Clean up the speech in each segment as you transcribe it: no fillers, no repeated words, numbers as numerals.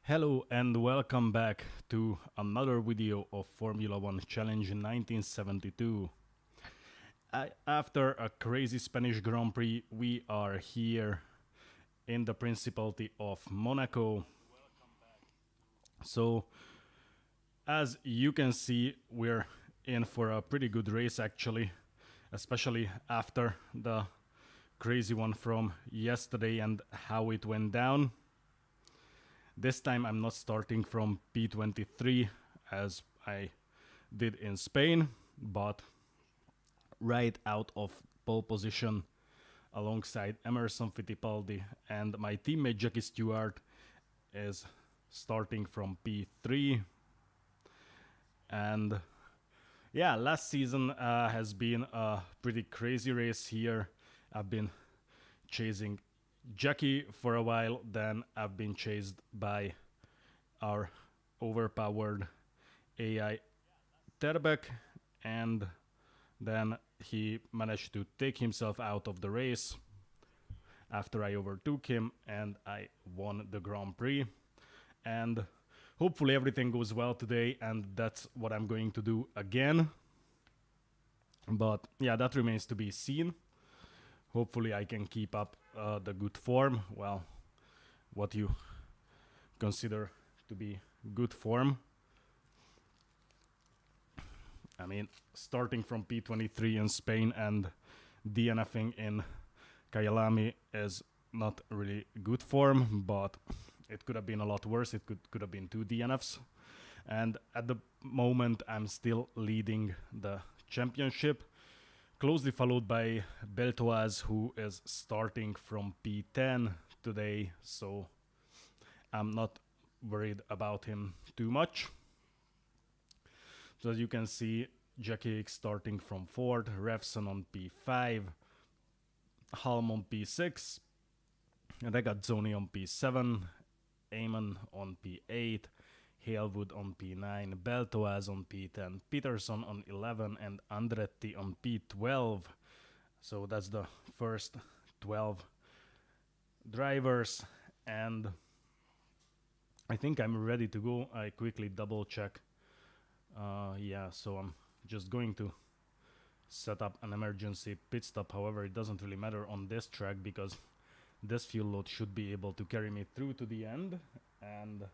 Hello and welcome back to another video of Formula 1 Challenge 1972. After a crazy Spanish Grand Prix, we are here in the Principality of Monaco. So, as you can see, we're in for a pretty good race actually, especially after the crazy one from yesterday and how it went down. This time I'm not starting from P23 as I did in Spain, but right out of pole position alongside Emerson Fittipaldi, and my teammate Jackie Stewart is starting from P3. And yeah, last season has been a pretty crazy race here. I've been chasing Jackie for a while, then I've been chased by our overpowered AI Terbeck, and then he managed to take himself out of the race after I overtook him and I won the Grand Prix. And hopefully everything goes well today, and that's what I'm going to do again. But yeah, that remains to be seen. Hopefully I can keep up the good form, well, what you consider to be good form. I mean, starting from P23 in Spain and DNFing in Kyalami is not really good form, but it could have been a lot worse. It could have been 2 DNFs. And at the moment, I'm still leading the championship, closely followed by Beltoise, who is starting from P10 today, so I'm not worried about him too much. So as you can see, Jackie Hicks starting from 4th, Revson on P5, Halm on P6, Regazzoni on P7, Eamon on P8, Halewood on P9, Beltoise on P10, Peterson on 11, and Andretti on P12. So that's the first 12 drivers, and I think I'm ready to go. I quickly double check. Yeah, so I'm just going to set up an emergency pit stop. However, it doesn't really matter on this track because this fuel load should be able to carry me through to the end, and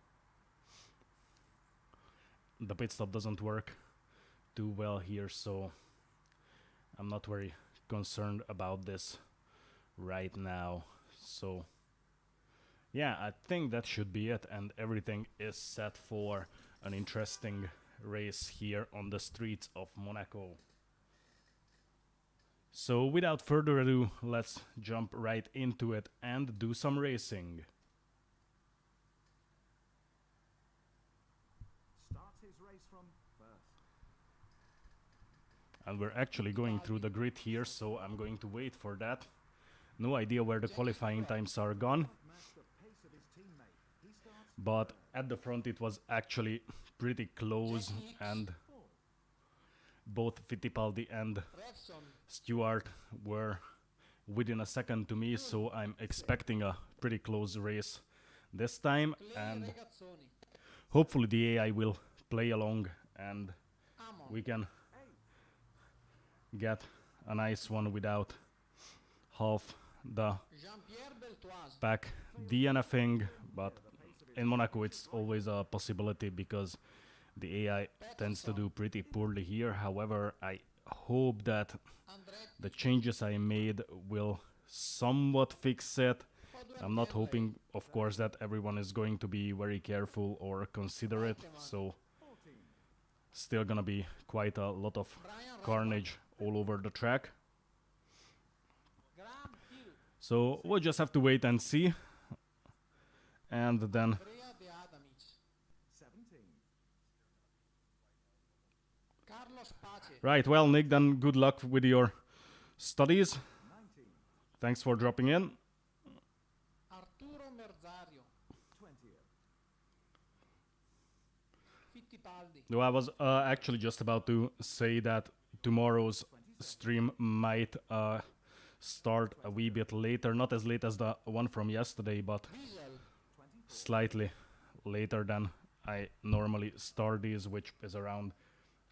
the pit stop doesn't work too well here, so I'm not very concerned about this right now. So yeah, I think that should be it, and everything is set for an interesting race here on the streets of Monaco. So without further ado, let's jump right into it and do some racing. Starts his race from first. And we're actually going through the grid here, so I'm going to wait for that. No idea where the qualifying times are gone, but at the front it was actually pretty close, and both Fittipaldi and Stewart were within a second to me, so I'm expecting a pretty close race this time, and hopefully the AI will play along and we can get a nice one without half the pack DNFing. But in Monaco it's always a possibility because the AI tends to do pretty poorly here. However, I hope that the changes I made will somewhat fix it. I'm not hoping, of course, that everyone is going to be very careful or considerate, so still gonna be quite a lot of carnage all over the track. So we'll just have to wait and see, and then right, well, Nick, then good luck with your studies. Thanks for dropping in. No, I was actually just about to say that tomorrow's stream might start a wee bit later. Not as late as the one from yesterday, but slightly later than I normally start these, which is around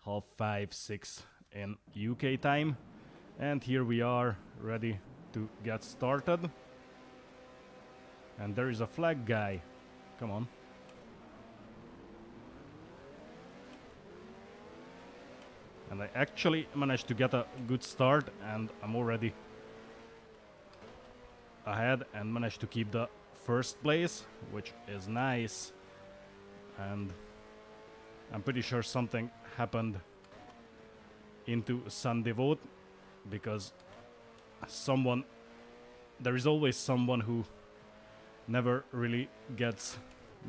5:30, 6 in UK time. And here we are, ready to get started. And there is a flag guy. Come on. And I actually managed to get a good start, and I'm already ahead and managed to keep the first place, which is nice. And I'm pretty sure something happened into Sunday vote, because there is always someone who never really gets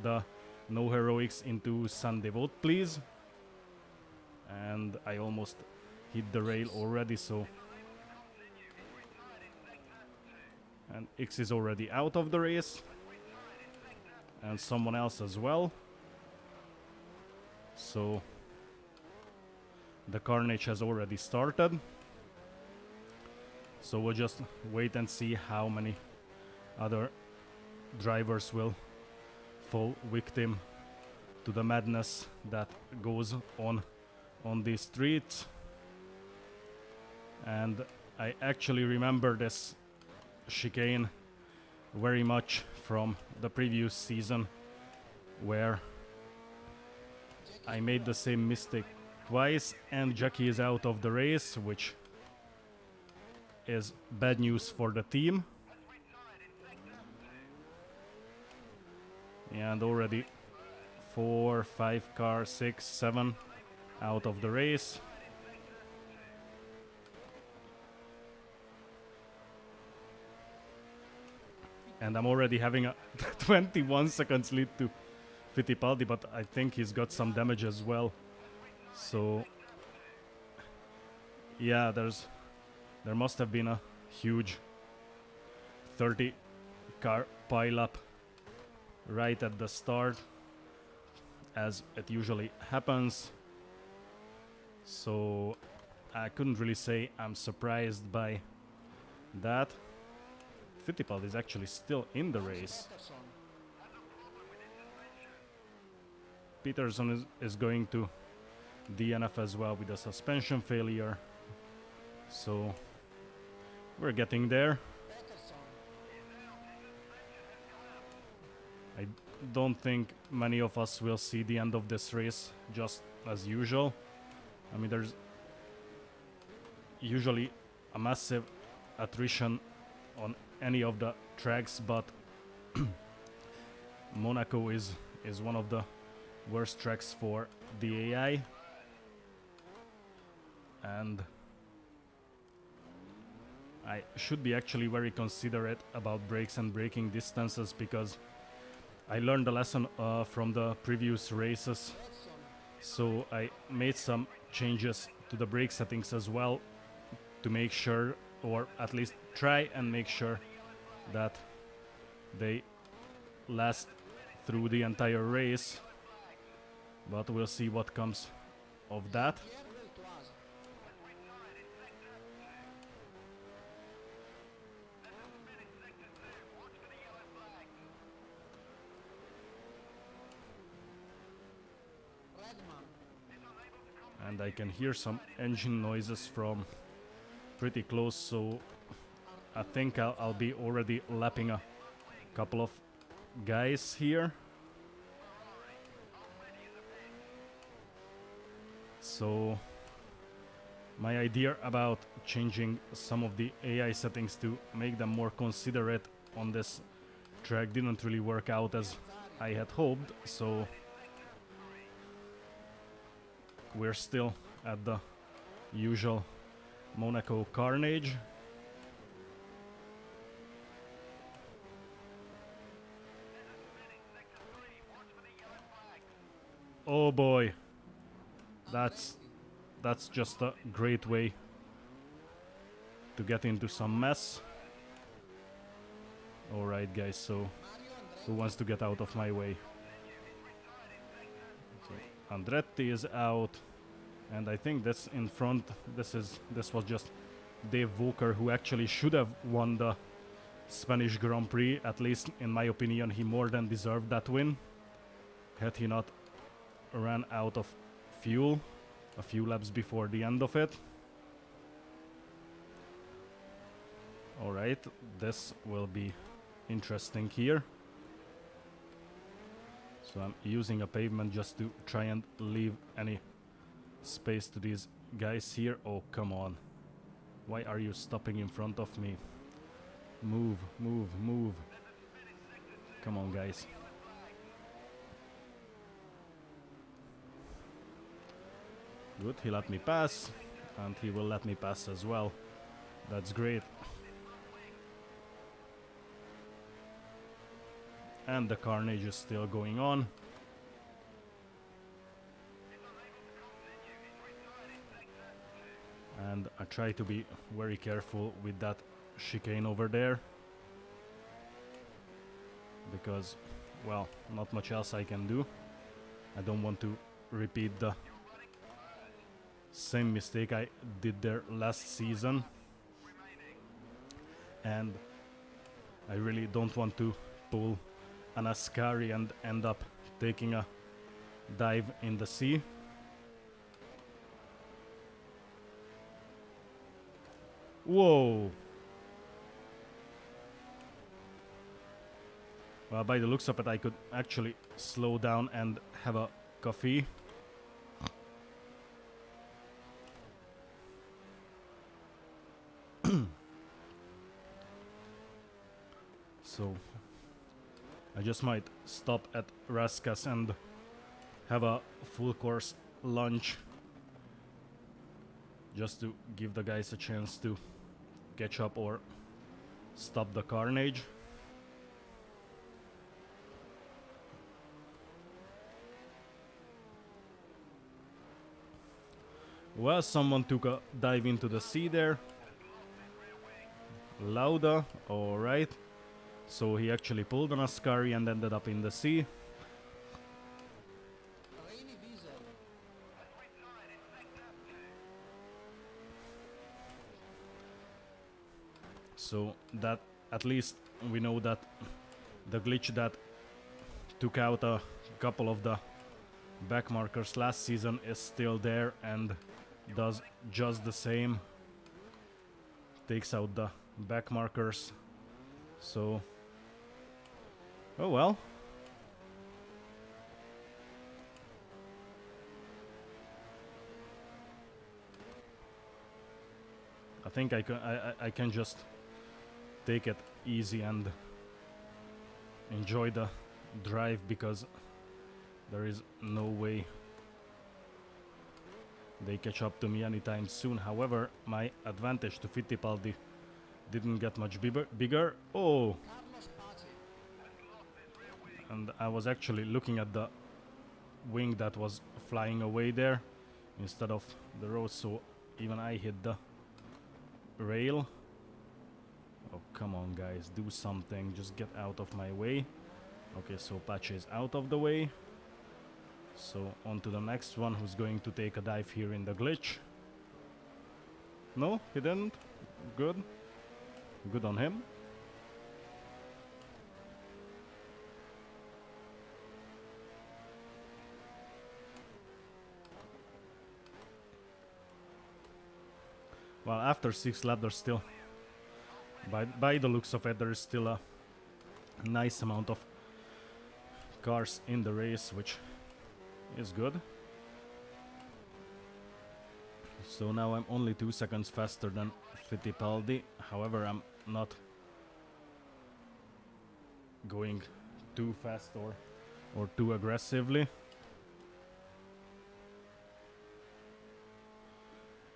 the no heroics into Sunday vote, please. And I almost hit the rail already, so... And X is already out of the race. And someone else as well. So... the carnage has already started. So we'll just wait and see how many other drivers will fall victim to the madness that goes on the streets. And I actually remember this chicane very much from the previous season, where I made the same mistake twice and Jackie is out of the race, which is bad news for the team. And already 4, 5 cars, 6, 7 out of the race. And I'm already having a 21 seconds lead to Fittipaldi, but I think he's got some damage as well. So yeah, there must have been a huge 30 car pileup right at the start, as it usually happens. So I couldn't really say I'm surprised by that. Fittipaldi is actually still in the race. Peterson is going to DNF as well with a suspension failure. So we're getting there. I don't think many of us will see the end of this race, just as usual. I mean, there's usually a massive attrition on any of the tracks, but Monaco is one of the worst tracks for the AI. And I should be actually very considerate about brakes and braking distances, because I learned a lesson from the previous races. So I made some changes to the brake settings as well, to make sure, or at least try and make sure, that they last through the entire race. But we'll see what comes of that. And I can hear some engine noises from pretty close, so I think I'll be already lapping a couple of guys here. So my idea about changing some of the AI settings to make them more considerate on this track didn't really work out as I had hoped, so we're still at the usual Monaco carnage. Oh boy, that's just a great way to get into some mess. Alright guys, so who wants to get out of my way? So Andretti is out, and I think that's in front. This was just Dave Walker, who actually should have won the Spanish Grand Prix. At least in my opinion, he more than deserved that win. had he not ran out of fuel a few laps before the end of it. Alright, this will be interesting here. So I'm using a pavement just to try and leave any space to these guys here. Oh, come on. Why are you stopping in front of me? Move, move, move. Come on, guys. Good, he let me pass. And he will let me pass as well. That's great. And the carnage is still going on. And I try to be very careful with that chicane over there. Because, well, not much else I can do. I don't want to repeat the same mistake I did there last season. And I really don't want to pull an Ascari and end up taking a dive in the sea. Whoa! Well, by the looks of it, I could actually slow down and have a coffee. So I just might stop at Raskas and have a full course lunch, just to give the guys a chance to catch up or stop the carnage. Well, someone took a dive into the sea there. Lauda, alright. So he actually pulled an Ascari and ended up in the sea. So that, at least we know that the glitch that took out a couple of the back markers last season is still there and does just the same. Takes out the back markers. So, oh well. I think I can just take it easy and enjoy the drive, because there is no way they catch up to me anytime soon. However, my advantage to Fittipaldi didn't get much bigger. Oh! And I was actually looking at the wing that was flying away there instead of the road, so even I hit the rail. Oh, come on, guys, do something. Just get out of my way. Okay, so Pache is out of the way. So on to the next one, who's going to take a dive here in the glitch. No, he didn't. Good. Good on him. Well, after 6 laps, there's still, by the looks of it, there is still a nice amount of cars in the race, which is good. So now I'm only 2 seconds faster than Fittipaldi. However, I'm not going too fast or too aggressively.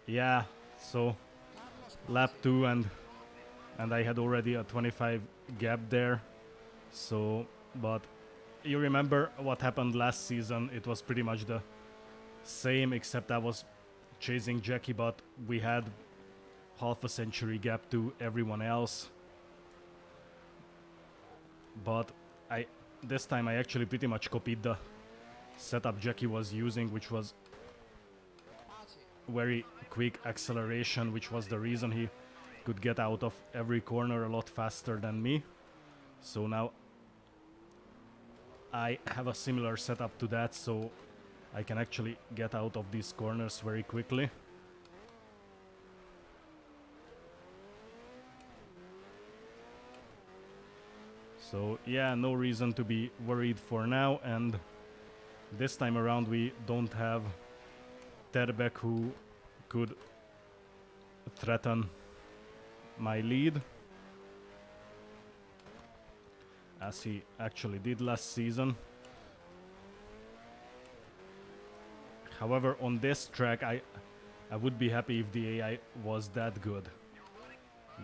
Yeah, so lap 2 and I had already a 25 gap there. So, but you remember what happened last season? It was pretty much the same, except I was chasing Jackie, but we had half a century gap to everyone else. But this time I actually pretty much copied the setup Jackie was using, which was very quick acceleration, which was the reason he could get out of every corner a lot faster than me. So now I have a similar setup to that, so I can actually get out of these corners very quickly. So yeah, no reason to be worried for now, and this time around we don't have Terbeck who could threaten my lead, as he actually did last season. However, on this track I would be happy if the AI was that good,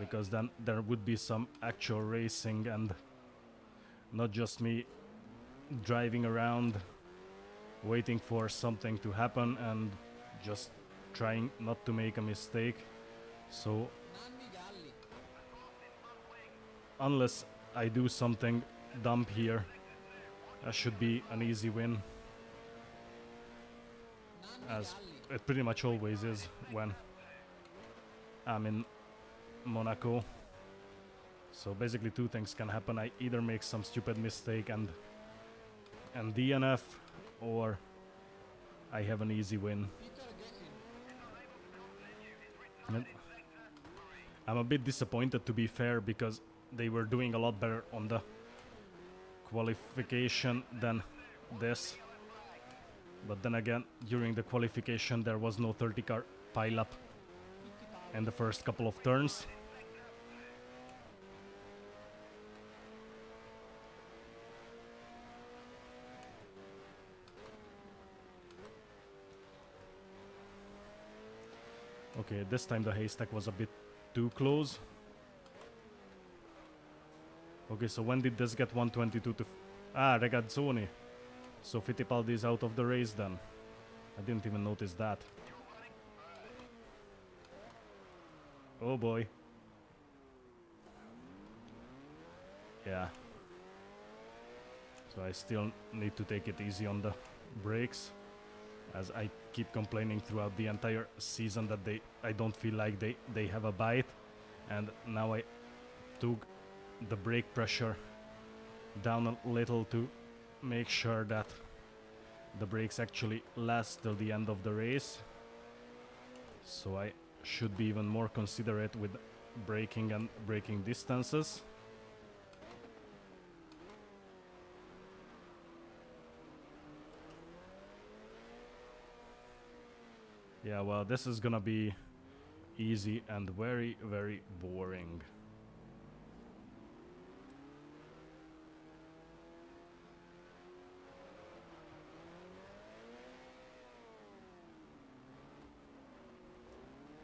because then there would be some actual racing and not just me driving around waiting for something to happen and just trying not to make a mistake. So unless I do something dumb here, that should be an easy win, as it pretty much always is when I'm in Monaco. So basically two things can happen. I either make some stupid mistake and DNF, or I have an easy win. And I'm a bit disappointed, to be fair, because they were doing a lot better on the qualification than this. But then again, during the qualification there was no 30 car pileup in the first couple of turns. Okay, this time the haystack was a bit too close. Okay, so when did this get 122 to... Regazzoni. So Fittipaldi is out of the race then. I didn't even notice that. Oh boy. Yeah. So I still need to take it easy on the brakes, as I keep complaining throughout the entire season that I don't feel like they have a bite, and now I took the brake pressure down a little to make sure that the brakes actually last till the end of the race. So I should be even more considerate with braking and braking distances. Yeah, well, this is gonna be easy and very, very boring.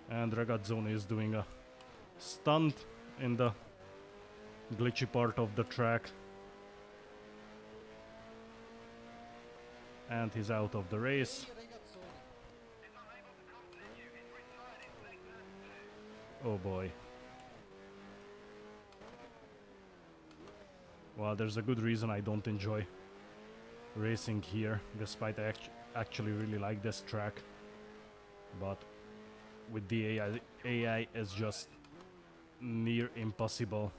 And Ragazzoni is doing a stunt in the glitchy part of the track. And he's out of the race. Oh boy. Well, there's a good reason I don't enjoy racing here, despite I actually really like this track. But with the AI it's just near impossible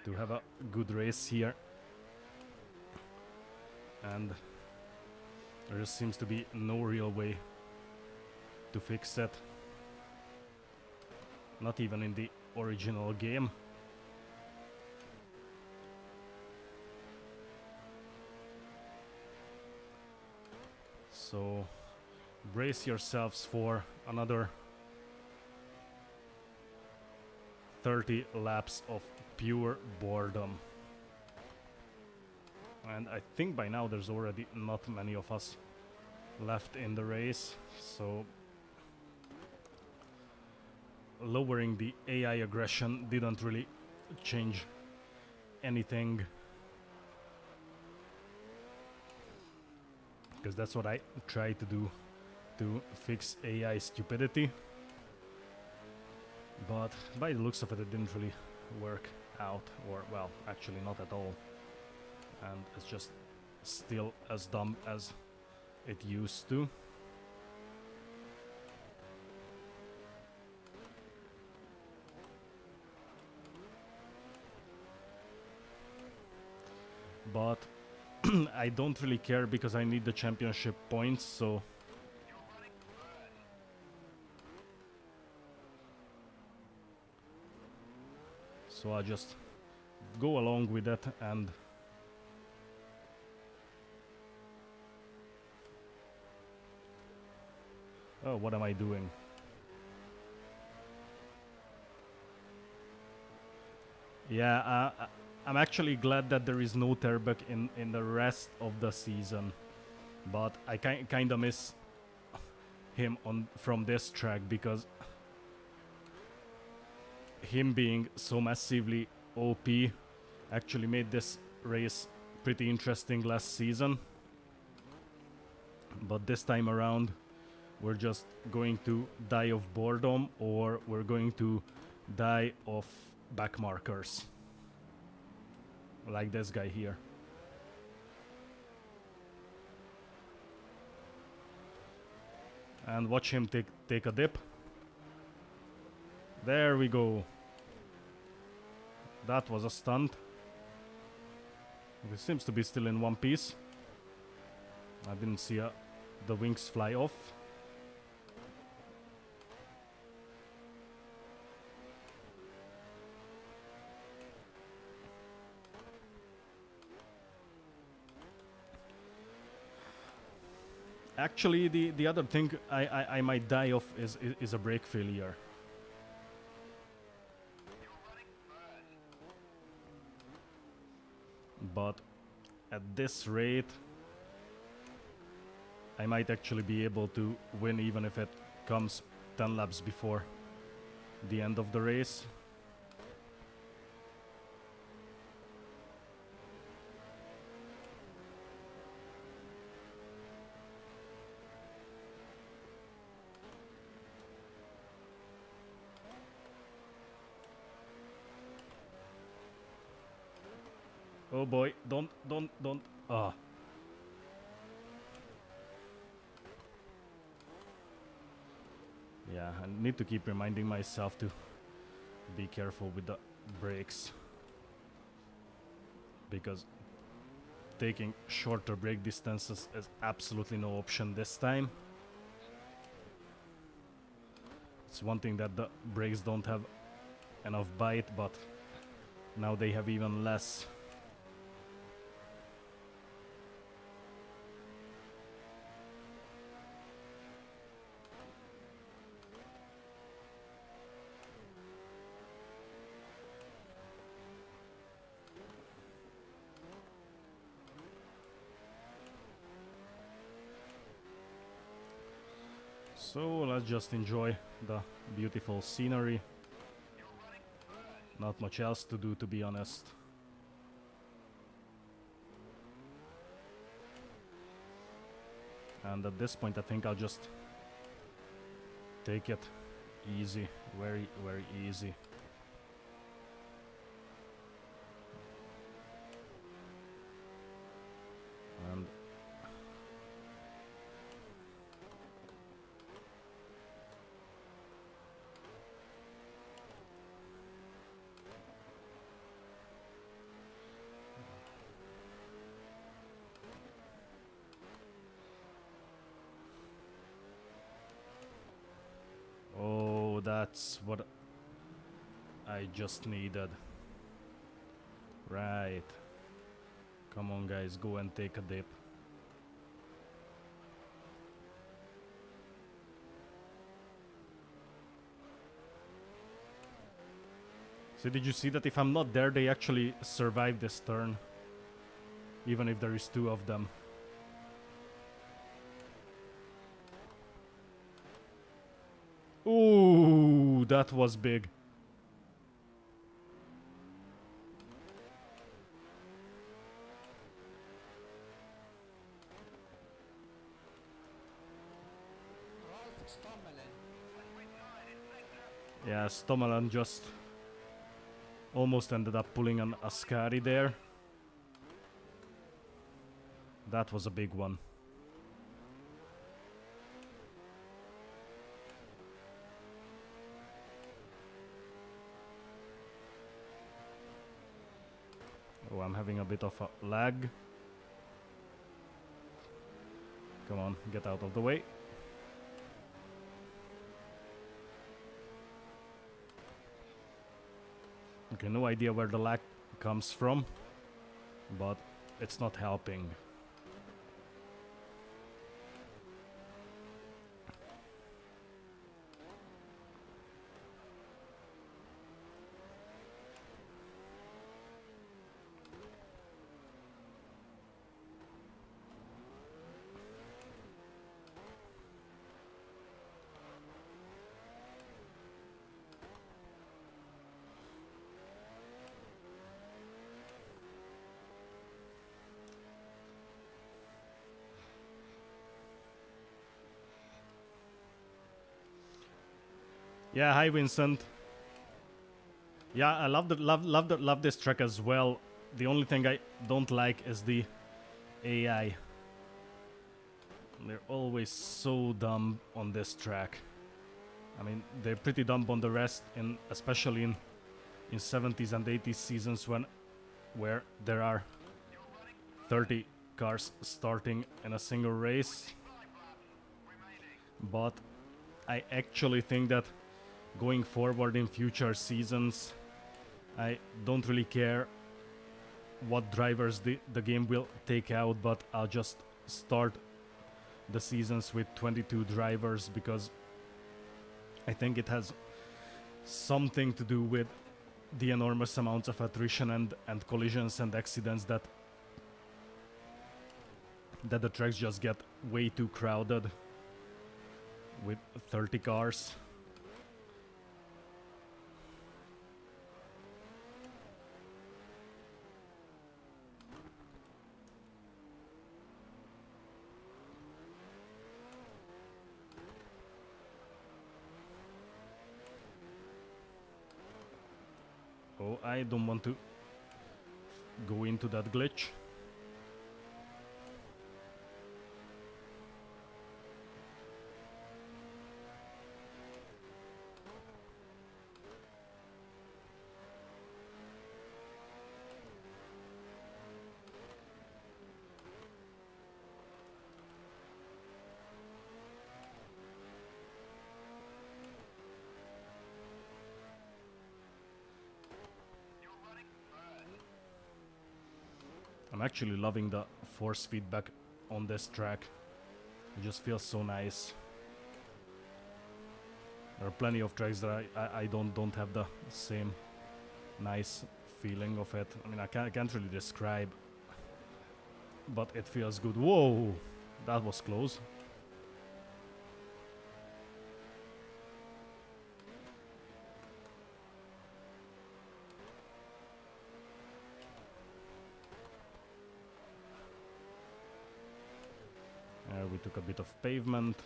to have a good race here. And there just seems to be no real way to fix it. Not even in the original game. So brace yourselves for another 30 laps of pure boredom. And I think by now there's already not many of us left in the race, so lowering the AI aggression didn't really change anything, because that's what I try to do, to fix AI stupidity. But by the looks of it, it didn't really work out, or well, actually not at all. And it's just still as dumb as it used to. But I don't really care because I need the championship points, so... So I just go along with that and... Oh, what am I doing? Yeah, I'm actually glad that there is no Terbuck in the rest of the season. But I kind of miss him from this track because him being so massively OP actually made this race pretty interesting last season. But this time around, we're just going to die of boredom or we're going to die of back markers. Like this guy here. And watch him take a dip. There we go. That was a stunt. It seems to be still in one piece. I didn't see the wings fly off. Actually, the other thing I might die of is a brake failure. But at this rate, I might actually be able to win even if it comes 10 laps before the end of the race. Oh boy, don't. Ah. Yeah, I need to keep reminding myself to be careful with the brakes. Because taking shorter brake distances is absolutely no option this time. It's one thing that the brakes don't have enough bite, but now they have even less. So let's just enjoy the beautiful scenery. Not much else to do, to be honest. And at this point I think I'll just take it easy, very, very easy. And oh, that's what I just needed. Right. Come on guys, go and take a dip. So did you see that if I'm not there, they actually survive this turn? Even if there is two of them. Ooh, that was big. Yeah, Stommelen just almost ended up pulling an Ascari there. That was a big one. Oh, I'm having a bit of a lag. Come on, get out of the way. Okay, no idea where the lag comes from, but it's not helping. Yeah, hi Vincent. Yeah, I love this track as well. The only thing I don't like is the AI. They're always so dumb on this track. I mean, they're pretty dumb on the rest, especially in 70s and 80s seasons where there are 30 cars starting in a single race. But I actually think that going forward in future seasons, I don't really care what drivers the game will take out, but I'll just start the seasons with 22 drivers because I think it has something to do with the enormous amounts of attrition and collisions and accidents that the tracks just get way too crowded with 30 cars. Oh, I don't want to go into that glitch. I'm actually loving the force feedback on this track. It just feels so nice. There are plenty of tracks that I don't have the same nice feeling of it. I mean, I can't really describe, but it feels good. Whoa, that was close. We took a bit of pavement.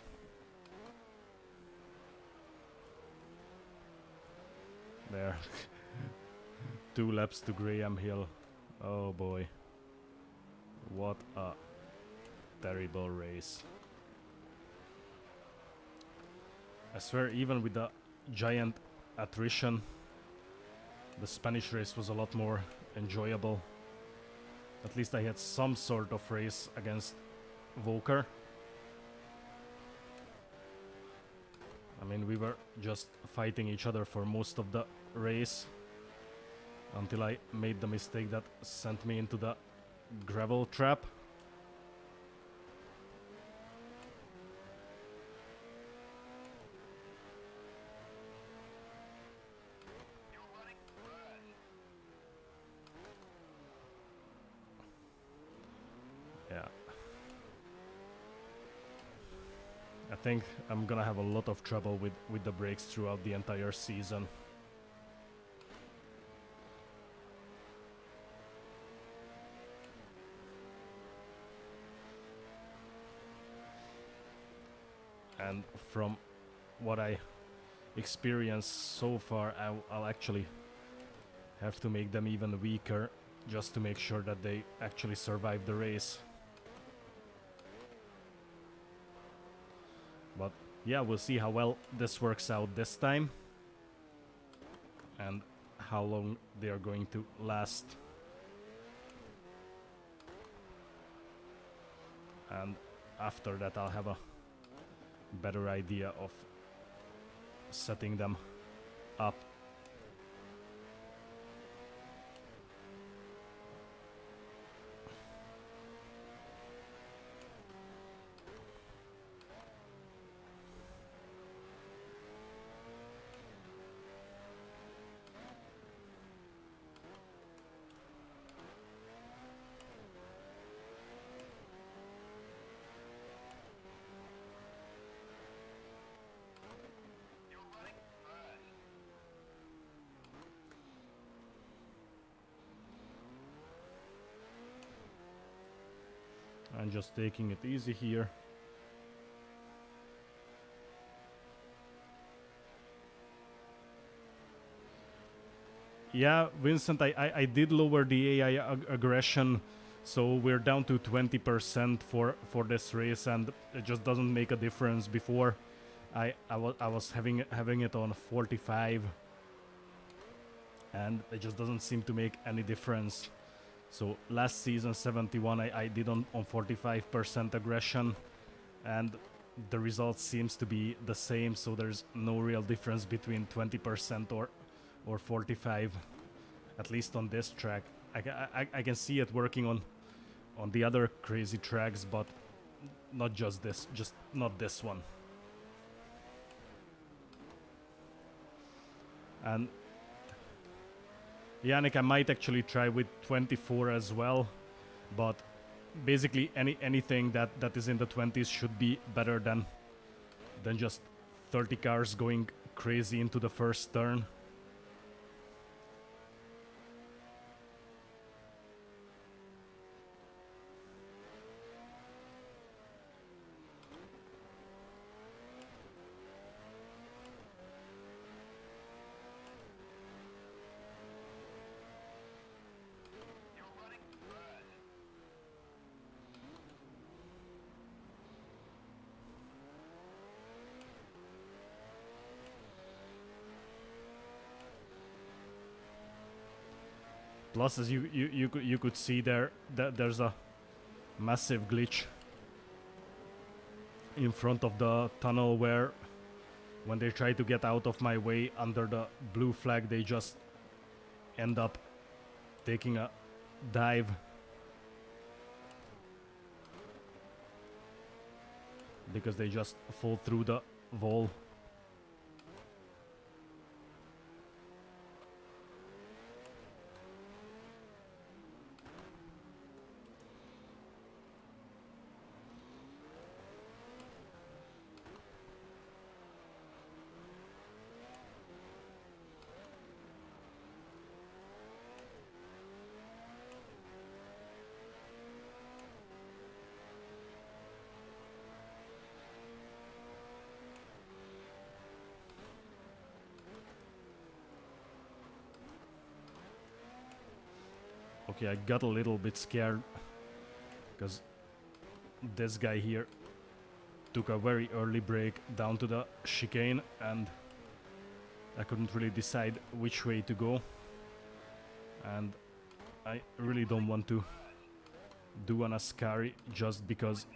There. 2 laps to Graham Hill. Oh boy. What a terrible race. I swear, even with the giant attrition, the Spanish race was a lot more enjoyable. At least I had some sort of race against Volker. I mean, we were just fighting each other for most of the race until I made the mistake that sent me into the gravel trap. Yeah. I think I'm gonna have a lot of trouble with the brakes throughout the entire season. And from what I experienced so far, I'll actually have to make them even weaker just to make sure that they actually survive the race. But yeah, we'll see how well this works out this time and how long they are going to last. And after that I'll have a better idea of setting them up. I'm just taking it easy here. Yeah, Vincent, I did lower the AI aggression, so we're down to 20% for this race, and it just doesn't make a difference. Before, I was having it on 45, and it just doesn't seem to make any difference. So last season 71 I did on 45% aggression, and the result seems to be the same, so there's no real difference between 20% or 45, at least on this track. I can see it working on the other crazy tracks, but not just not this one. And Yannick, I might actually try with 24 as well, but basically anything that is in the 20s should be better than just 30 cars going crazy into the first turn. Plus, as you could see there, that there's a massive glitch in front of the tunnel where when they try to get out of my way under the blue flag, they just end up taking a dive. Because they just fall through the wall. Okay, I got a little bit scared because this guy here took a very early break down to the chicane and I couldn't really decide which way to go, and I really don't want to do an Ascari just because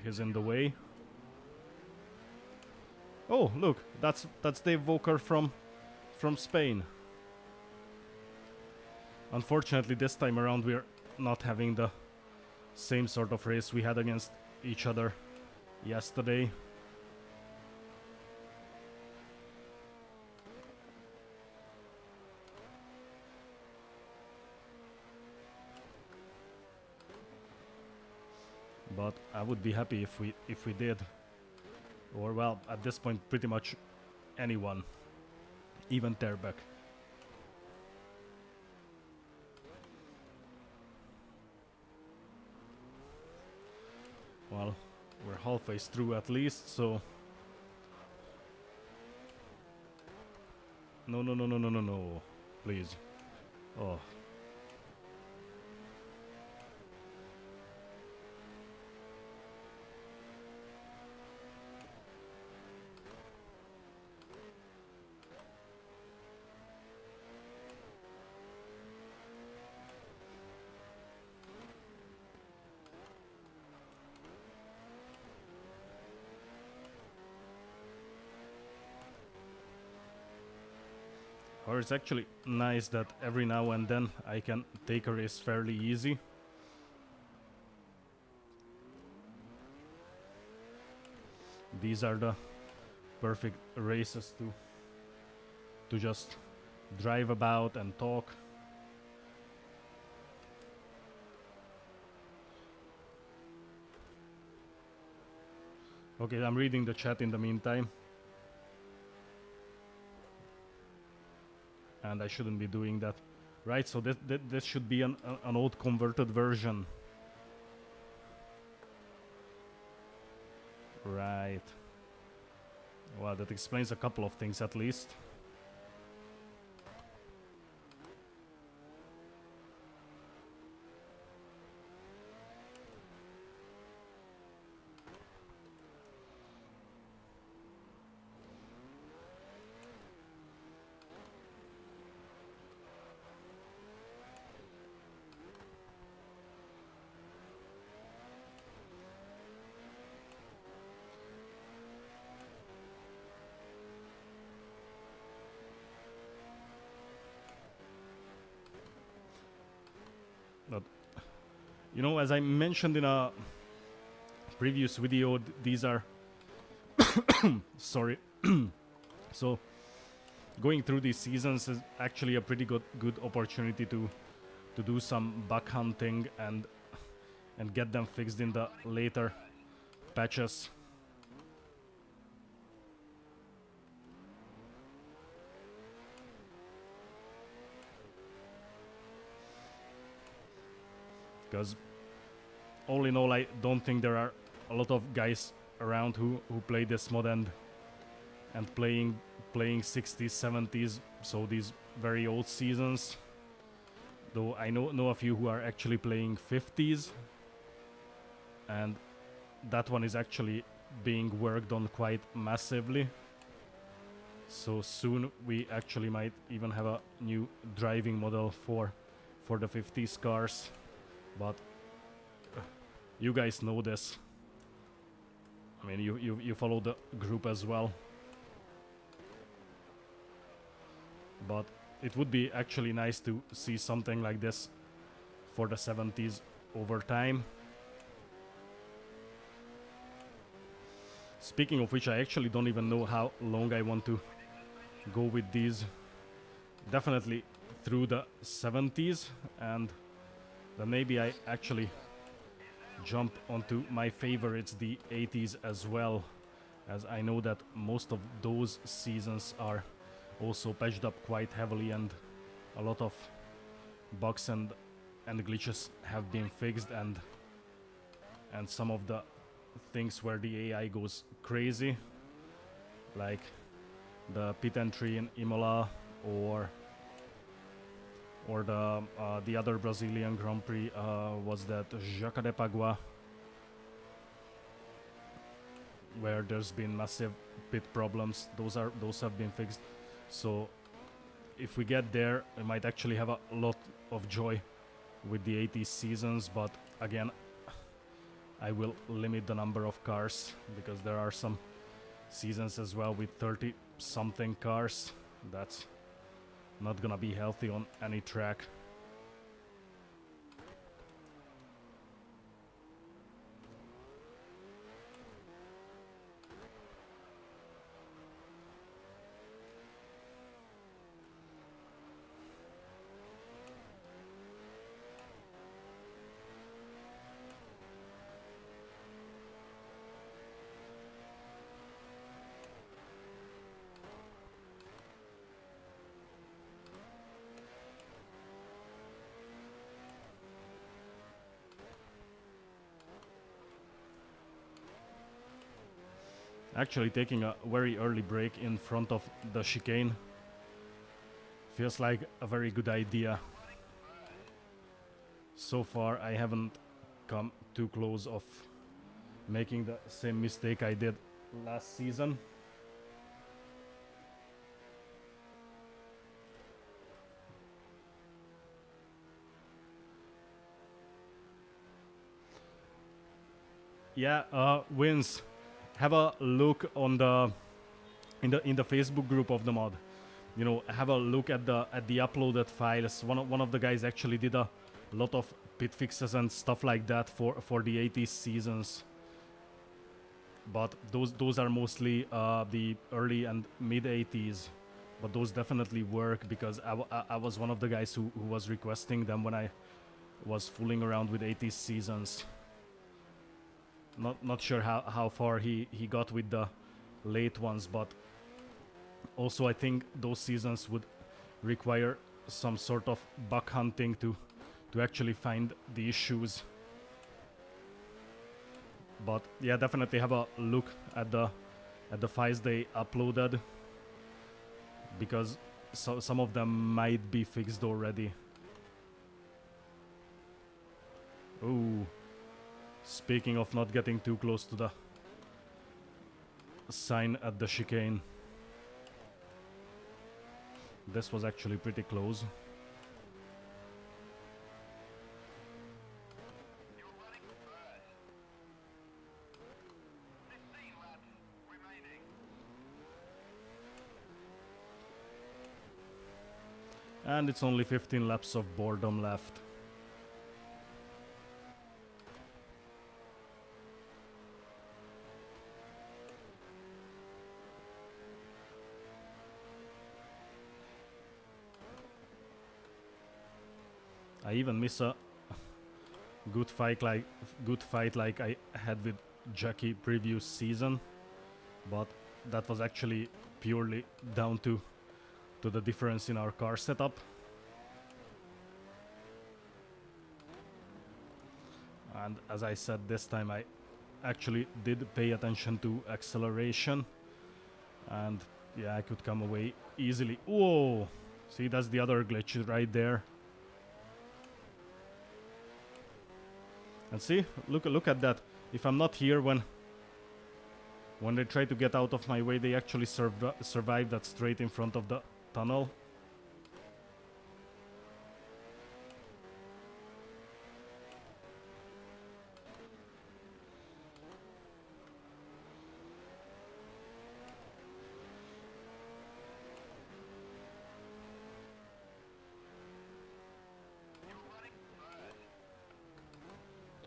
he's in the way. Oh, look, that's Dave Walker from Spain. Unfortunately, this time around we're not having the same sort of race we had against each other yesterday. But I would be happy if we did. Or well, at this point pretty much anyone. Even Terbeck. Well, we're halfway through at least, so... No. Please. Oh. Or it's actually nice that every now and then I can take a race fairly easy. These are the perfect races to just drive about and talk. Okay, I'm reading the chat in the meantime. And I shouldn't be doing that. Right, so that should be an old converted version. Right. Well, that explains a couple of things at least. But, you know, as I mentioned in a previous video, these are sorry. So going through these seasons is actually a pretty good opportunity to do some bug hunting and get them fixed in the later patches. Because all in all, I don't think there are a lot of guys around who play this mod and playing 60s, 70s, so these very old seasons. Though I know a few who are actually playing 50s, and that one is actually being worked on quite massively. So soon we actually might even have a new driving model for the 50s cars. But you guys know this. I mean, you follow the group as well. But it would be actually nice to see something like this for the 70s over time. Speaking of which, I actually don't even know how long I want to go with these. Definitely through the 70s, and then maybe I actually jump onto my favorites, the 80s as well, as I know that most of those seasons are also patched up quite heavily, and a lot of bugs and glitches have been fixed, and some of the things where the AI goes crazy, like the pit entry in Imola, or the other Brazilian Grand Prix was that Jacarepaguá, where there's been massive pit problems. Those have been fixed. So if we get there, we might actually have a lot of joy with the 80s seasons. But again, I will limit the number of cars, because there are some seasons as well with 30 something cars. That's not gonna be healthy on any track. Actually taking a very early break in front of the chicane feels like a very good idea. So far I haven't come too close of making the same mistake I did last season. Yeah, Vince, have a look on the in the Facebook group of the mod. you know, have a look at the uploaded files. One of the guys actually did a lot of pit fixes and stuff like that for the 80s seasons. But those are mostly the early and mid 80s. But those definitely work because I was one of the guys who was requesting them when I was fooling around with 80s seasons. Not sure how far he got with the late ones, but also I think those seasons would require some sort of bug hunting to actually find the issues. But yeah, definitely have a look at the files they uploaded, because some of them might be fixed already. Oh, speaking of not getting too close to the sign at the chicane, this was actually pretty close. And it's only 15 laps of boredom left. I even miss a good fight like I had with Jackie previous season, but that was actually purely down to the difference in our car setup. And as I said, this time I actually did pay attention to acceleration, and yeah, I could come away easily. Whoa! See, that's the other glitch right there. And see, look at that. If I'm not here when they try to get out of my way, they actually survive that straight in front of the tunnel.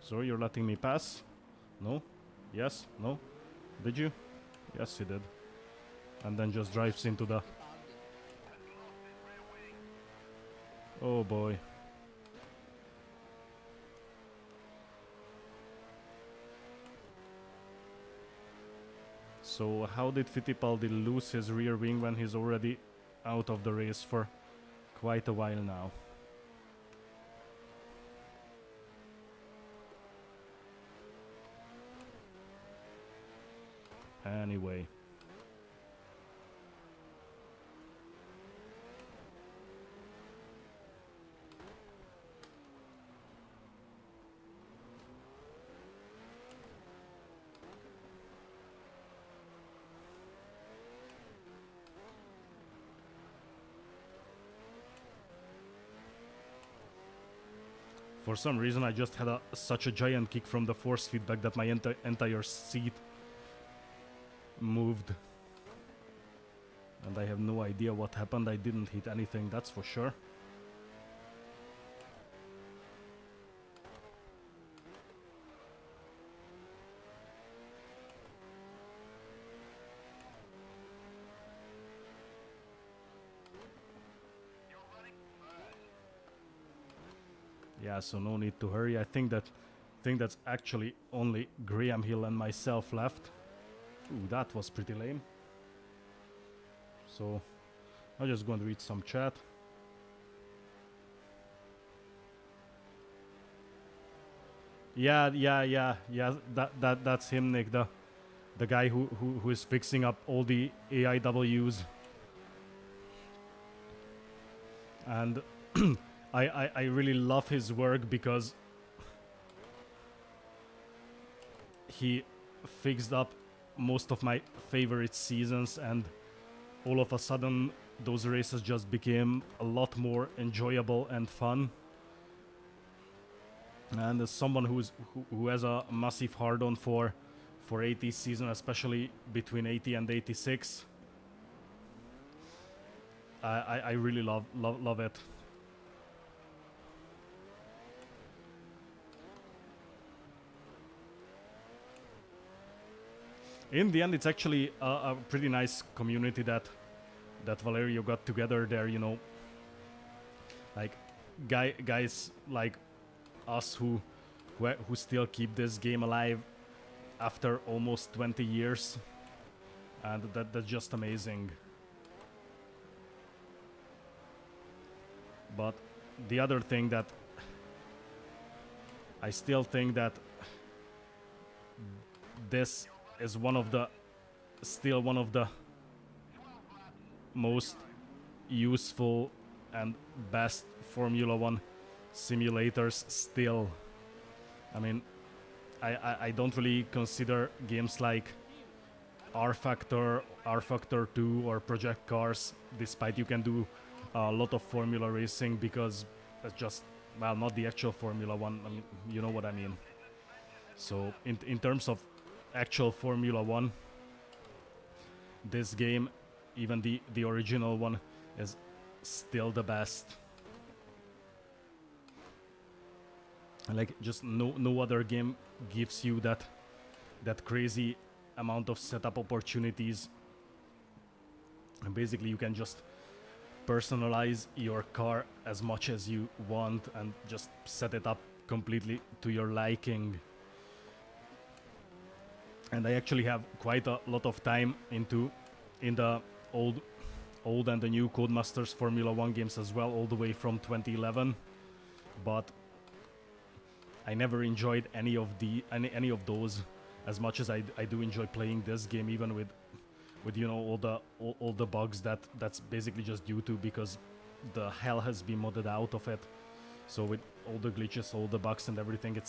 So you're letting me pass? No? Yes? No? Did you? Yes, he did. And then just drives into the... Oh boy. So how did Fittipaldi lose his rear wing when he's already out of the race for quite a while now? Anyway. For some reason I just had such a giant kick from the force feedback that my entire seat moved. And I have no idea what happened. I didn't hit anything, that's for sure. Yeah, so no need to hurry. I think that's actually only Graham Hill and myself left. Ooh, that was pretty lame. So I'm just going to read some chat. Yeah. That's him, Nick, the guy who is fixing up all the AIWs. And I really love his work because he fixed up most of my favorite seasons, and all of a sudden those races just became a lot more enjoyable and fun. And as someone who has a massive hard-on for 80 season, especially between 80 and 86, I really love it. In the end, it's actually a pretty nice community that Valerio got together there. You know, like guys like us who still keep this game alive after almost 20 years, and that's just amazing. But the other thing that I still think that this is still one of the most useful and best Formula One simulators still. I mean, I don't really consider games like R Factor, R Factor 2 or Project Cars, despite you can do a lot of Formula racing, because that's just, well, not the actual Formula One. I mean, you know what I mean. So in terms of actual Formula One, this game, even the original one, is still the best. Like, just no other game gives you that crazy amount of setup opportunities. And basically you can just personalize your car as much as you want and just set it up completely to your liking. And I actually have quite a lot of time in the old and the new Codemasters Formula 1 games as well, all the way from 2011. But I never enjoyed any of those as much as I do enjoy playing this game, even with you know all the bugs that's basically just due to because the hell has been modded out of it. So with all the glitches, all the bugs and everything,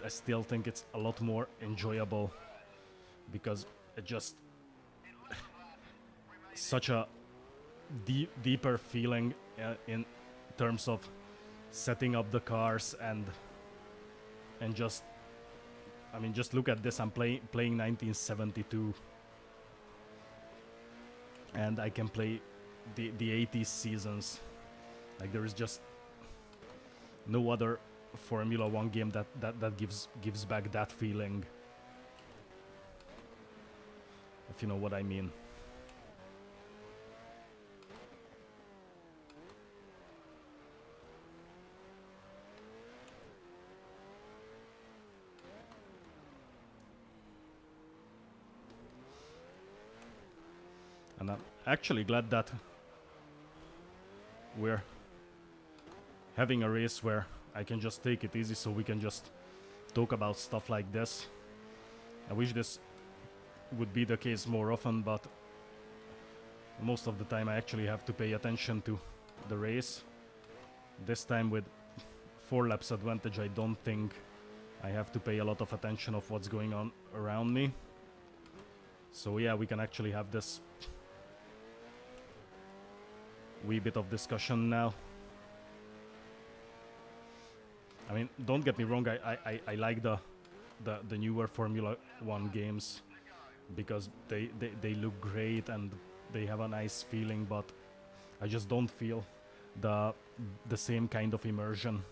I still think it's a lot more enjoyable, because it just such a deeper feeling in terms of setting up the cars and just, I mean, just look at this. I'm playing 1972, and I can play the 80s seasons. Like, there is just no other Formula 1 game that gives back that feeling, if you know what I mean. And I'm actually glad that we're having a race where I can just take it easy, so we can just talk about stuff like this. I wish this would be the case more often, but most of the time I actually have to pay attention to the race. This time with 4 laps advantage, I don't think I have to pay a lot of attention of what's going on around me. So yeah, we can actually have this wee bit of discussion now. I mean, don't get me wrong, I like the newer Formula 1 games, because they look great and they have a nice feeling, but I just don't feel the same kind of immersion.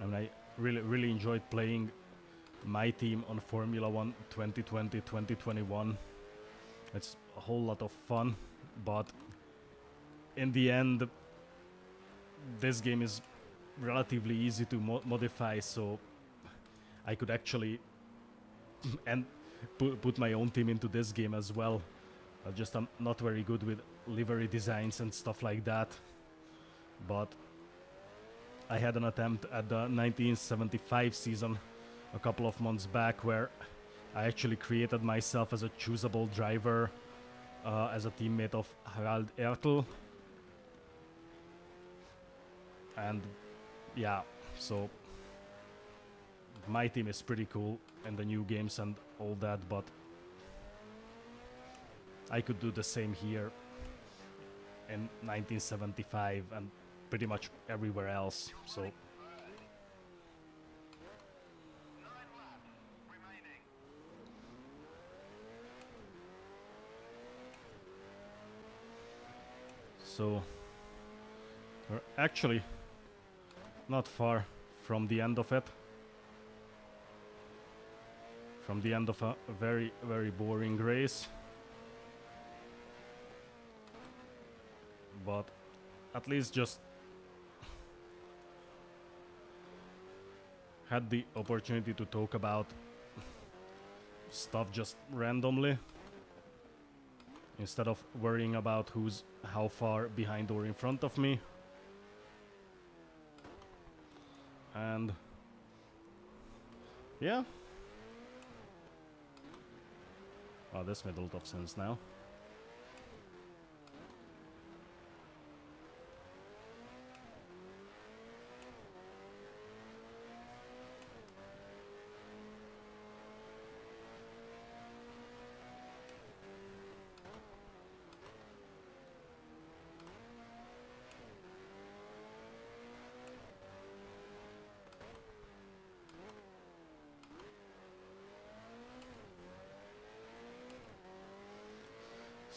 And I really enjoyed playing my team on Formula 1 2020, 2021. It's a whole lot of fun, but in the end, this game is relatively easy to modify, so I could actually and put my own team into this game as well. I'm not very good with livery designs and stuff like that, but I had an attempt at the 1975 season a couple of months back, where I actually created myself as a choosable driver, as a teammate of Harald Ertl. And yeah, so my team is pretty cool in the new games and all that, but I could do the same here. in 1975 and pretty much everywhere else. So we're actually not far from the end of it. From the end of a very, very boring race. But at least just had the opportunity to talk about stuff just randomly instead of worrying about who's how far behind or in front of me. And yeah. Oh, this made a lot of sense now.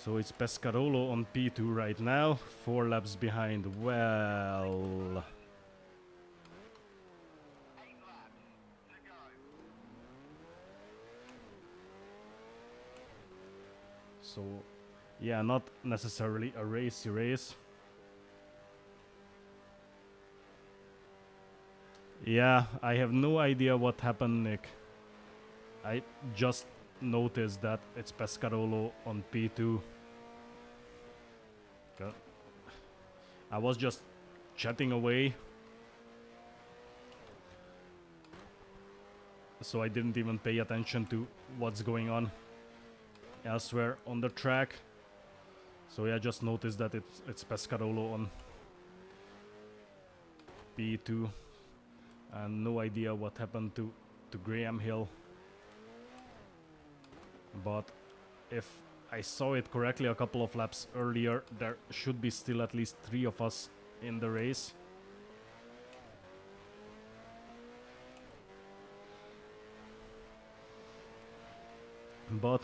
So it's Pescarolo on P2 right now, 4 laps behind. Well, so yeah, not necessarily a racy race. Yeah, I have no idea what happened, Nick. I just noticed that it's Pescarolo on P2. I was just chatting away, so I didn't even pay attention to what's going on elsewhere on the track. So yeah, I just noticed that it's Pescarolo on P2, and no idea what happened to Graham Hill. But if I saw it correctly a couple of laps earlier, there should be still at least 3 of us in the race. But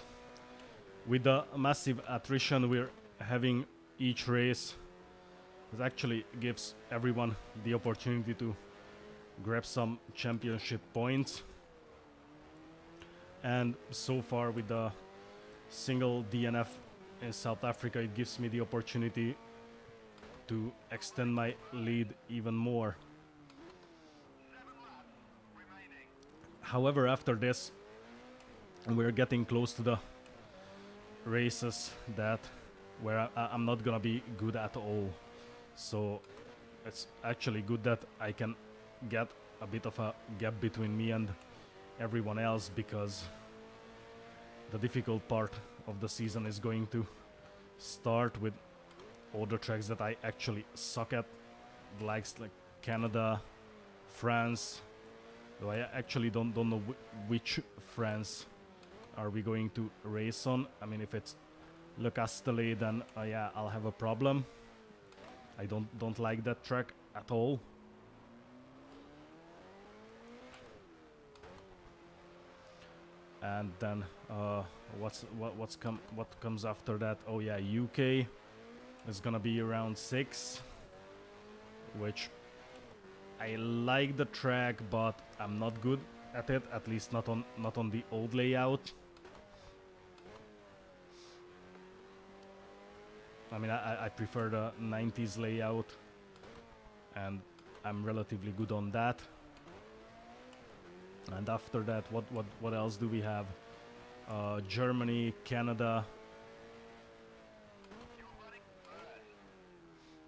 with the massive attrition we're having each race, it actually gives everyone the opportunity to grab some championship points. And so far with the single DNF in South Africa, it gives me the opportunity to extend my lead even more. However, after this, we're getting close to the races that where I'm not gonna be good at all. So it's actually good that I can get a bit of a gap between me and everyone else, because the difficult part of the season is going to start with all the tracks that I actually suck at, like Canada, France. Though I actually don't know which France are we going to race on. I mean, if it's Le Castellet, then yeah, I'll have a problem. I don't like that track at all. And then what comes after that? Oh yeah, UK is gonna be around 6, which I like the track, but I'm not good at it. At least not on the old layout. I mean, I prefer the 90s layout, and I'm relatively good on that. And after that, what else do we have? Germany, Canada.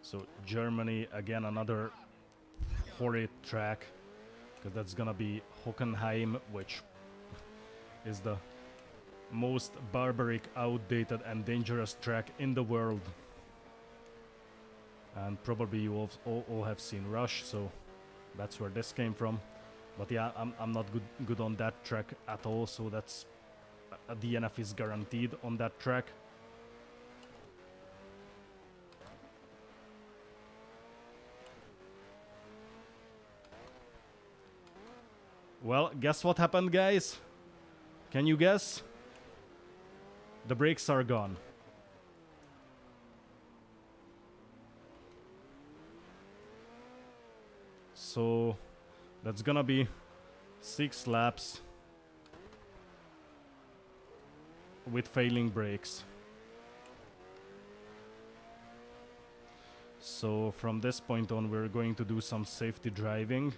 So Germany, again, another horrid track, because that's gonna be Hockenheim, which is the most barbaric, outdated and dangerous track in the world. And probably you all have seen Rush, so that's where this came from. But yeah, I'm not good on that track at all, so that's a DNF is guaranteed on that track. Well, guess what happened, guys? Can you guess? The brakes are gone. So that's gonna be 6 laps with failing brakes. So from this point on, we're going to do some safety driving.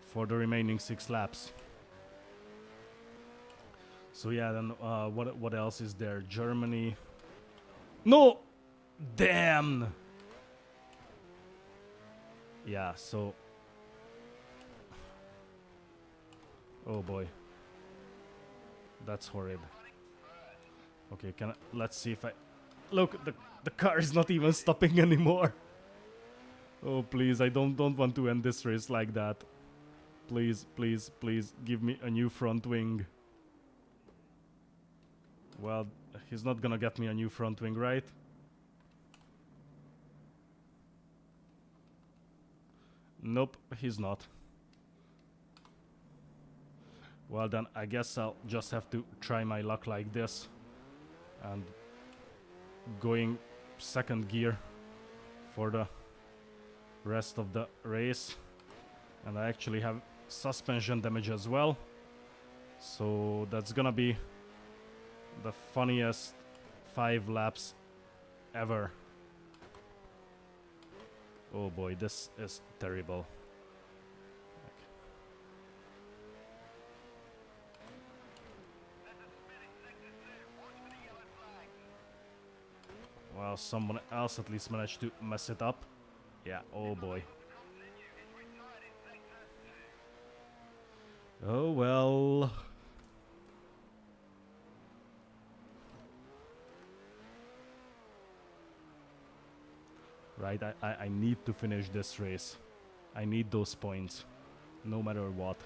For the remaining 6 laps. So yeah, then what else is there? Germany. No! Damn! Yeah, so... Oh boy. That's horrid. Okay, let's see if I... Look, the car is not even stopping anymore. Oh, please, I don't want to end this race like that. Please, please, please, give me a new front wing. Well, he's not gonna get me a new front wing, right? Nope, he's not. Well then, I guess I'll just have to try my luck like this. And going second gear for the rest of the race. And I actually have suspension damage as well. So that's gonna be the funniest 5 laps ever. Oh boy, this is terrible. Well, someone else at least managed to mess it up. Yeah, oh boy. Oh well. Right, I need to finish this race. I need those points, no matter what.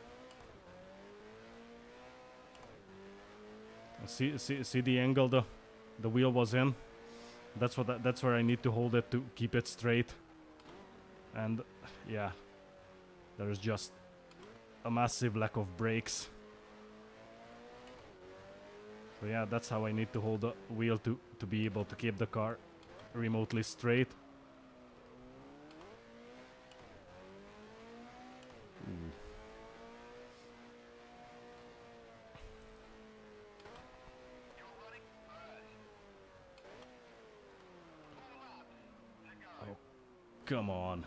See the angle the wheel was in. That's where I need to hold it to keep it straight. And yeah, there's just a massive lack of brakes. So yeah, that's how I need to hold the wheel to be able to keep the car remotely straight. Oh, come on.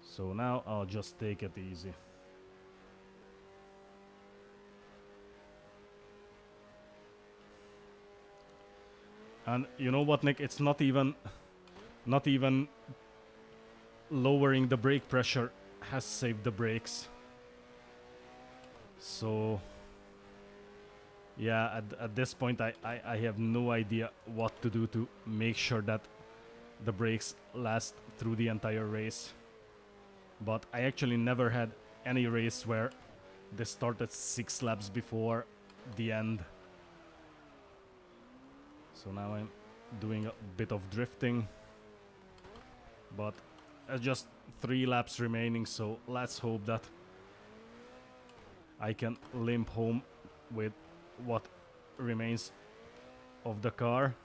So now I'll just take it easy. And you know what, Nick? It's not even lowering the brake pressure has saved the brakes. So yeah, at this point I have no idea what to do to make sure that the brakes last through the entire race. But I actually never had any race where they started 6 laps before the end. So now I'm doing a bit of drifting. But just 3 laps remaining, so let's hope that I can limp home with what remains of the car.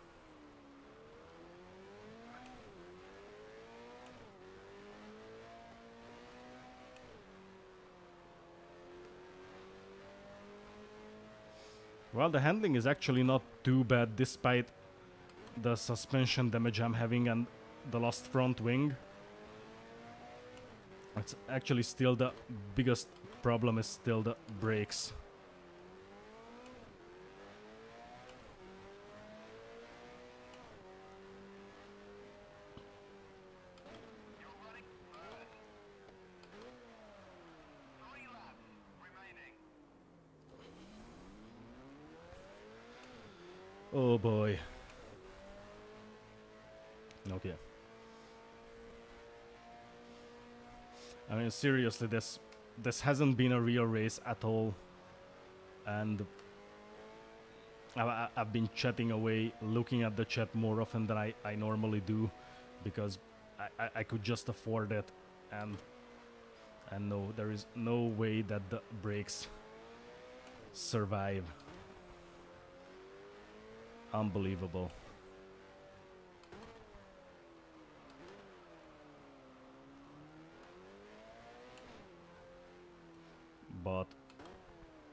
Well, the handling is actually not too bad despite the suspension damage I'm having and the lost front wing. It's actually still the biggest problem is still the brakes. Oh boy. Okay. I mean, seriously, this hasn't been a real race at all. And I've been chatting away, looking at the chat more often than I normally do, because I could just afford it, and no, there is no way that the brakes survive. Unbelievable. But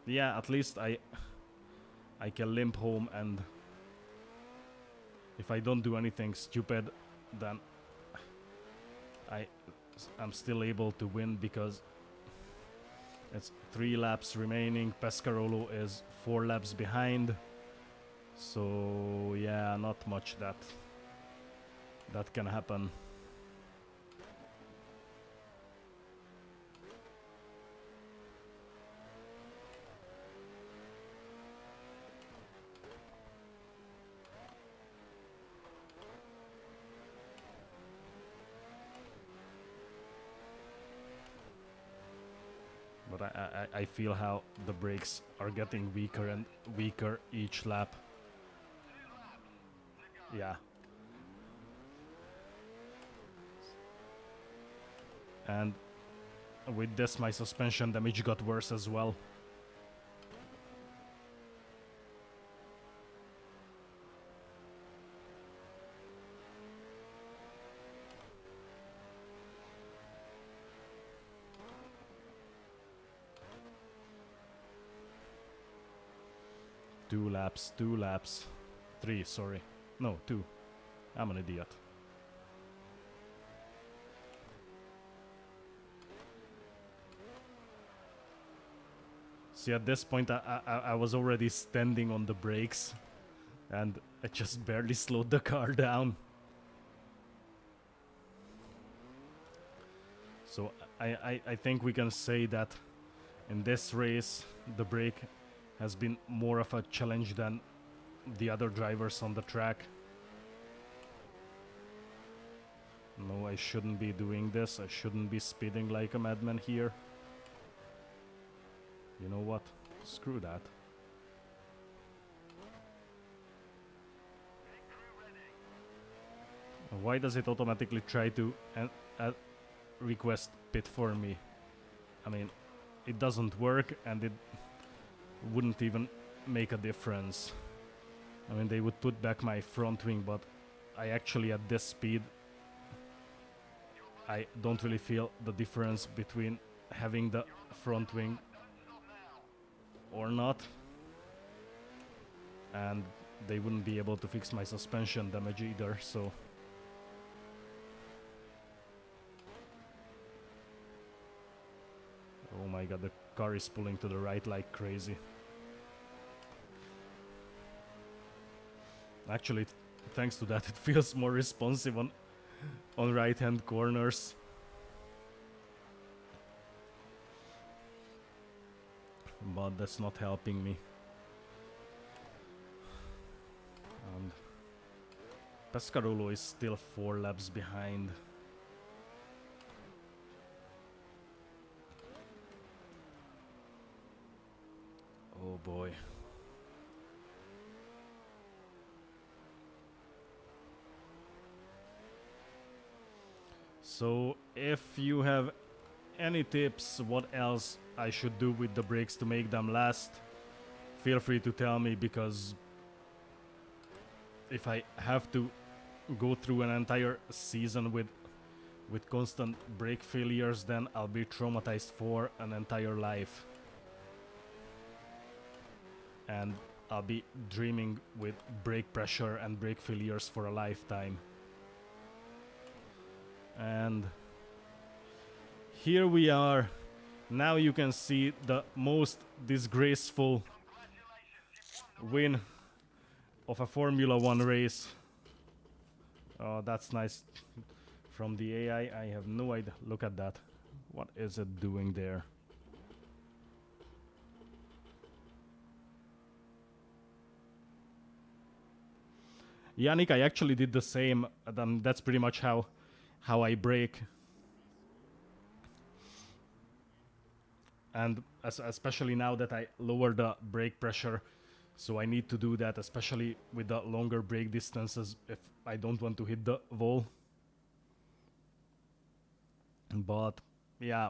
yeah, at least I can limp home, and if I don't do anything stupid, then I'm still able to win, because it's 3 laps remaining. Pescarolo is 4 laps behind. So yeah, not much that can happen. But I feel how the brakes are getting weaker and weaker each lap. Yeah. And with this, my suspension damage got worse as well. Two laps. 3, sorry. No, 2. I'm an idiot. See, at this point, I was already standing on the brakes, and I just barely slowed the car down. So I think we can say that in this race, the brake has been more of a challenge than the other drivers on the track. No, I shouldn't be doing this. I shouldn't be speeding like a madman here. You know what? Screw that. Why does it automatically try to request pit for me? I mean, it doesn't work, and it wouldn't even make a difference. I mean, they would put back my front wing, but I actually, at this speed, I don't really feel the difference between having the front wing or not. And they wouldn't be able to fix my suspension damage either, so... Oh my god, the car is pulling to the right like crazy. Actually, thanks to that, it feels more responsive on right-hand corners. But that's not helping me. And Pescarolo is still 4 laps behind. Oh boy. So if you have any tips what else I should do with the brakes to make them last, feel free to tell me, because if I have to go through an entire season with constant brake failures, then I'll be traumatized for an entire life. And I'll be dreaming with brake pressure and brake failures for a lifetime. And here we are. Now you can see the most disgraceful win of a Formula 1 race. Oh, that's nice from the AI. I have no idea. Look at that. What is it doing there? Yannick, I actually did the same. That's pretty much how I brake. And especially now that I lower the brake pressure So I need to do that, especially with the longer brake distances if I don't want to hit the wall. But yeah,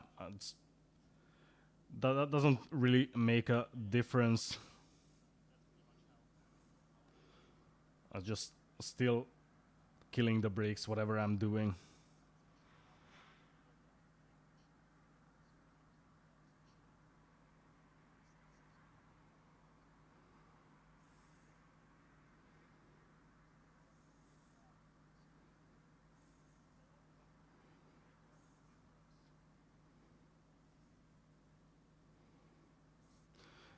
that doesn't really make a difference. I'm just still killing the brakes, whatever I'm doing.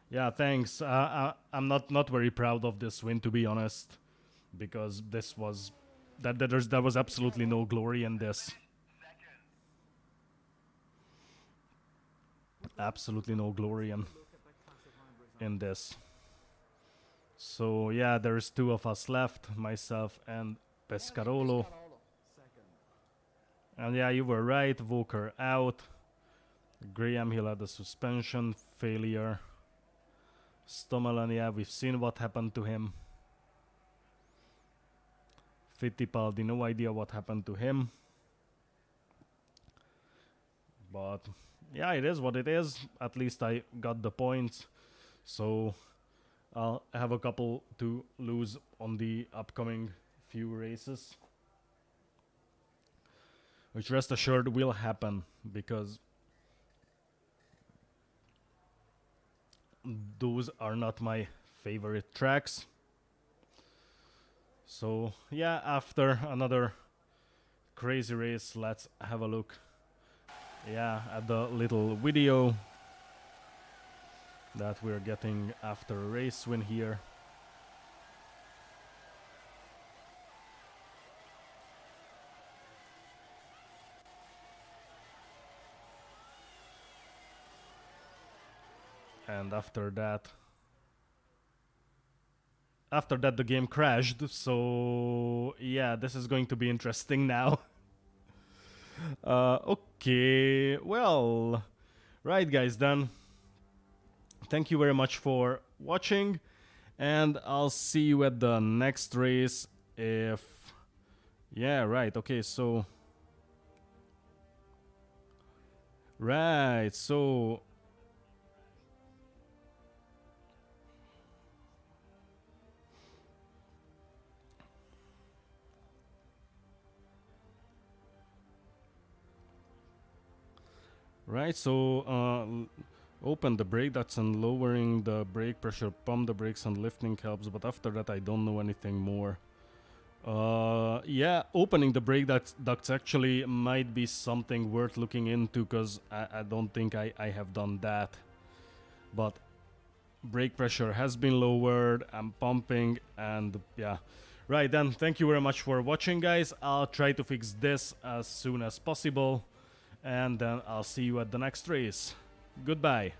Yeah, thanks. I'm not very proud of this win, to be honest, because this was there was absolutely no glory in this. Absolutely no glory in this. So yeah, there's two of us left, myself and Pescarolo. And yeah, you were right, Walker out. Graham Hill had a suspension failure. Stomalan, yeah, we've seen what happened to him. Fittipaldi, no idea what happened to him. But yeah, it is what it is. At least I got the points. So I'll have a couple to lose on the upcoming few races. Which, rest assured, will happen, because those are not my favorite tracks. So yeah, after another crazy race, let's have a look, yeah, at the little video that we're getting after a race win here. And after that the game crashed, so yeah, this is going to be interesting now. Okay, well, right guys, then thank you very much for watching, and I'll see you at the next race. If yeah, right, okay, so right, so right, so open the brake ducts and lowering the brake pressure, pump the brakes and lifting helps, but after that I don't know anything more. Yeah, opening the brake ducts actually might be something worth looking into, because I don't think I have done that. But brake pressure has been lowered, I'm pumping, and yeah. Right then, thank you very much for watching, guys. I'll try to fix this as soon as possible, and then I'll see you at the next race. Goodbye.